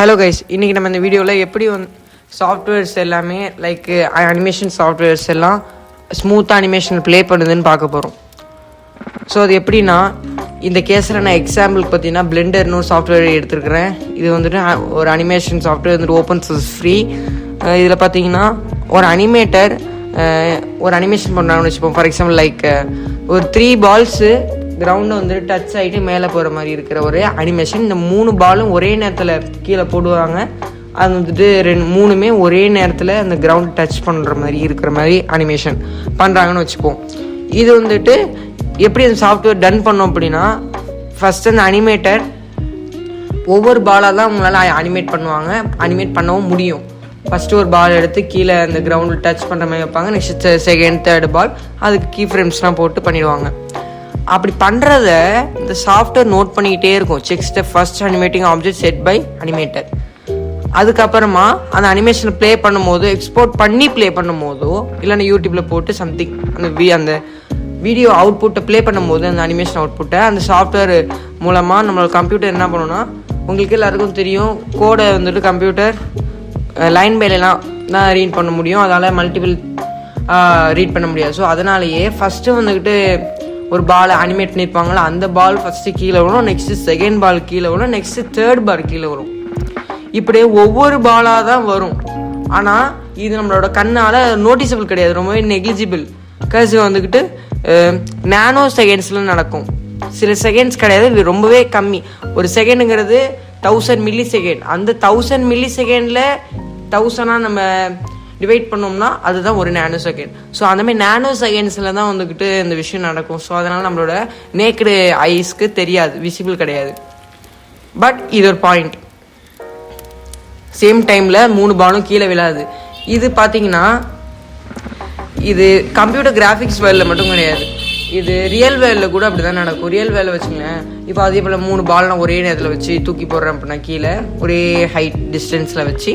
Hello guys, இன்றைக்கி நம்ம இந்த வீடியோவில் எப்படி சாஃப்ட்வேர்ஸ் எல்லாமே லைக் அனிமேஷன் சாஃப்ட்வேர்ஸ் எல்லாம் ஸ்மூத்தாக அனிமேஷன் ப்ளே பண்ணுதுன்னு பார்க்க போகிறோம். ஸோ அது எப்படின்னா, இந்த கேஸில் நான் எக்ஸாம்பிளுக்கு பார்த்தீங்கன்னா பிளெண்டர்னு ஒரு சாஃப்ட்வேர் எடுத்துருக்கிறேன். இது வந்துட்டு ஒரு அனிமேஷன் சாஃப்ட்வேர் வந்துட்டு ஓப்பன் சோர்ஸ் ஃப்ரீ. இதில் பார்த்தீங்கன்னா ஒரு அனிமேட்டர் ஒரு அனிமேஷன் பண்ணுறாங்கன்னு வச்சுப்போம். ஃபார் எக்ஸாம்பிள் லைக் ஒரு 3 பால்ஸு கிரவுண்டை வந்துட்டு டச் ஆகிட்டு மேலே போகிற மாதிரி இருக்கிற ஒரு அனிமேஷன். இந்த 3 பாலும் ஒரே நேரத்தில் கீழே போடுவாங்க. அது வந்துட்டு 3மே ஒரே நேரத்தில் அந்த கிரவுண்ட் டச் பண்ணுற மாதிரி இருக்கிற மாதிரி அனிமேஷன் பண்ணுறாங்கன்னு வச்சுப்போம். இது வந்துட்டு எப்படி அந்த சாஃப்ட்வேர் டன் பண்ணோம் அப்படின்னா, ஃபஸ்ட்டு அந்த அனிமேட்டர் ஒவ்வொரு பாலாக தான் அவங்களால அனிமேட் பண்ணுவாங்க, அனிமேட் பண்ணவும் முடியும். ஃபஸ்ட்டு ஒரு பால் எடுத்து கீழே அந்த கிரவுண்டில் டச் பண்ணுற மாதிரி வைப்பாங்க. நெக்ஸ்ட் செகண்ட் தேர்ட் பால் அதுக்கு கீ ஃப்ரேம்ஸ்லாம் போட்டு பண்ணிடுவாங்க. அப்படி பண்ணுறத இந்த சாஃப்ட்வேர் நோட் பண்ணிக்கிட்டே இருக்கும். Check step first animating object set by animator. அதுக்கப்புறமா அந்த அனிமேஷனை ப்ளே பண்ணும்போது, எக்ஸ்போர்ட் பண்ணி ப்ளே பண்ணும் போதோ, இல்லைன்னா யூடியூப்பில் போட்டு சம்திங் அந்த வீடியோ அவுட்புட்டை ப்ளே பண்ணும்போது, அந்த அனிமேஷன் அவுட்புட்டை அந்த சாஃப்ட்வேர் மூலமாக நம்மளோட கம்ப்யூட்டர் என்ன பண்ணணும்னா, உங்களுக்கு எல்லாருக்கும் தெரியும், கோடை வந்துட்டு கம்ப்யூட்டர் லைன் பைலாம் தான் ரீட் பண்ண முடியும். அதனால் மல்டிபிள் ரீட் பண்ண முடியாது. ஸோ அதனாலேயே ஃபஸ்ட்டு வந்துக்கிட்டு ஒரு பால் அனிமேட் பண்ணியிருப்பாங்களா, அந்த பால் ஃபஸ்ட்டு கீழே வரும், நெக்ஸ்ட்டு செகண்ட் பால் கீழே வரும், நெக்ஸ்ட்டு தேர்ட் பால் கீழே வரும். இப்படியே ஒவ்வொரு பாலாக தான் வரும். ஆனால் இது நம்மளோட கண்ணால் நோட்டிசபிள் கிடையாது, ரொம்பவே நெக்லிஜிபிள். பிகாஸ் வந்துக்கிட்டு நானோ செகண்ட்ஸில் நடக்கும். சில செகண்ட்ஸ் கிடையாது, ரொம்பவே கம்மி. ஒரு செகண்டுங்கிறது 1000 மில்லி செகண்ட். அந்த 1000 மில்லி செகண்டில் 1000 நம்ம டிவைட் பண்ணோம்னா அதுதான் ஒரு நானோ செகண்ட். ஸோ அந்தமாதிரி நானோ செகண்ட்ஸில் தான் வந்துக்கிட்டு இந்த விஷயம் நடக்கும். ஸோ அதனால் நம்மளோட நேக்கடு ஐஸ்க்கு தெரியாது, விசிபிள் கிடையாது. பட் இது ஒரு பாயிண்ட். சேம் டைமில் 3 பாலும் கீழே விழாது. இது பார்த்தீங்கன்னா இது கம்ப்யூட்டர் கிராஃபிக்ஸ் வேர்ல்டில் மட்டும் கிடையாது, இது ரியல் வேர்ல்டில் கூட அப்படி தான் நடக்கும். ரியல் வேர்ல்டில் வச்சுங்களேன், இப்போ அதே போல் 3 பால்லாம் ஒரே நேரத்தில் வச்சு தூக்கி போடுறேன் அப்படின்னா கீழே ஒரே ஹைட் டிஸ்டன்ஸில் வச்சு,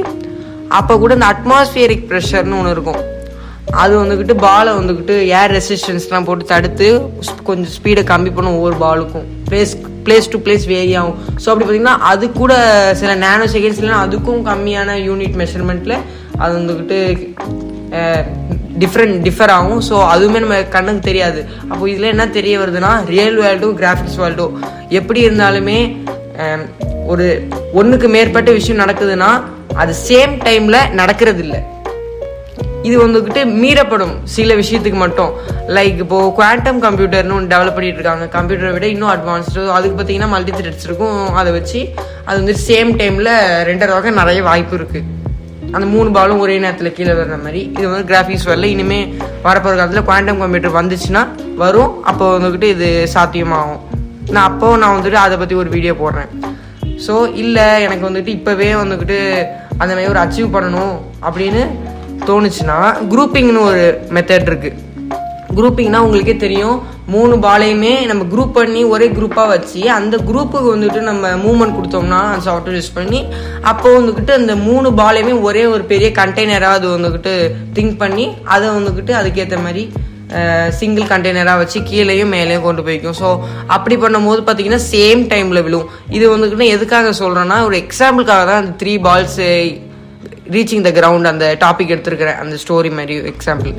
அப்போ கூட இந்த அட்மாஸ்பியரிக் ப்ரெஷர்னு ஒன்று இருக்கும். அது வந்துக்கிட்டு பாலை வந்துக்கிட்டு ஏர் ரெசிஸ்டன்ஸ்லாம் போட்டு தடுத்து கொஞ்சம் ஸ்பீடை கம்மி பண்ணும். ஒவ்வொரு பாலுக்கும் பிளேஸ் டு பிளேஸ் வேரி ஆகும். ஸோ அப்படி பார்த்திங்கன்னா அது கூட சில நேனோ செகண்ட்ஸ்லாம் அதுக்கும் கம்மியான யூனிட் மெஷர்மெண்ட்டில் அது வந்துக்கிட்டு டிஃபர் ஆகும். ஸோ அதுவுமே நம்ம கண்ணுக்கு தெரியாது. அப்போ இதில் என்ன தெரிய வருதுன்னா, ரியல் வேர்ல்டும் கிராஃபிக்ஸ் வேர்ல்டும் எப்படி இருந்தாலுமே ஒரு ஒன்றுக்கு மேற்பட்ட விஷயம் நடக்குதுன்னா அது சேம் டைமில் நடக்கிறது இல்லை. இது வந்துக்கிட்டு மீறப்படும் சில விஷயத்துக்கு மட்டும். லைக் இப்போது குவாண்டம் கம்ப்யூட்டர்னு ஒன்று டெவலப் பண்ணிட்டு இருக்காங்க. கம்ப்யூட்டரை விட இன்னும் அட்வான்ஸ்டு. அதுக்கு பார்த்தீங்கன்னா மல்டி த்ரெட்ஸ் இருக்கும். அதை வச்சு அது வந்து சேம் டைமில் ரெண்டராக நிறைய வாய்ப்பு இருக்குது. அந்த 3 பாலும் ஒரே நேரத்தில் கீழே வர்ற மாதிரி. இது வந்து கிராஃபிக்ஸ் வரல. இனிமேல் வரப்போகிற காலத்தில் குவாண்டம் கம்ப்யூட்டர் வந்துச்சுன்னா வரும். அப்போ வந்துக்கிட்டு இது சாத்தியமாகும். நான் வந்துட்டு அதை பற்றி ஒரு வீடியோ போடுறேன். ஸோ இல்லை எனக்கு வந்துட்டு இப்போவே வந்துக்கிட்டு அந்த மாதிரி ஒரு அச்சீவ் பண்ணணும் அப்படின்னு தோணுச்சுன்னா, குரூப்பிங்னு ஒரு மெத்தட் இருக்குது. குரூப்பிங்னா உங்களுக்கே தெரியும், 3 பாலையுமே நம்ம குரூப் பண்ணி ஒரே குரூப்பாக வச்சு அந்த குரூப்புக்கு வந்துட்டு நம்ம மூவ்மெண்ட் கொடுத்தோம்னா சாஃப்ட்வேர் யூஸ் பண்ணி, அப்போ வந்துக்கிட்டு அந்த 3 பாலையுமே ஒரே ஒரு பெரிய கண்டெய்னராக அது வந்துக்கிட்டு திங்க் பண்ணி அதை வந்துக்கிட்டு அதுக்கேற்ற மாதிரி சிங்கிள் கண்டெய்னராக வச்சு கீழேயும் மேலேயும் கொண்டு போய்க்கும். ஸோ அப்படி பண்ணும்போது பார்த்தீங்கன்னா சேம் டைமில் விழுவும். இது வந்துக்கிட்டு எதுக்காக சொல்கிறேன்னா, ஒரு எக்ஸாம்பிளுக்காக தான் அந்த 3 பால்ஸு ரீச்சிங் த கிரவுண்ட் அந்த டாபிக் எடுத்துருக்கிறேன், அந்த ஸ்டோரி மாதிரி எக்ஸாம்பிள்.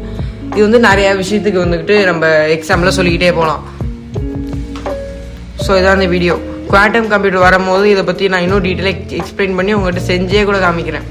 இது வந்து நிறையா விஷயத்துக்கு வந்துக்கிட்டு நம்ம எக்ஸாம்பிளாக சொல்லிக்கிட்டே போகலாம். ஸோ இதான் இந்த வீடியோ. குவாண்டம் கம்ப்யூட்டர் வரும்போது இதை பற்றி நான் இன்னும் டீட்டெயிலாக எக்ஸ்பிளைன் பண்ணி உங்கள்கிட்ட செஞ்சே கூட காமிக்கிறேன்.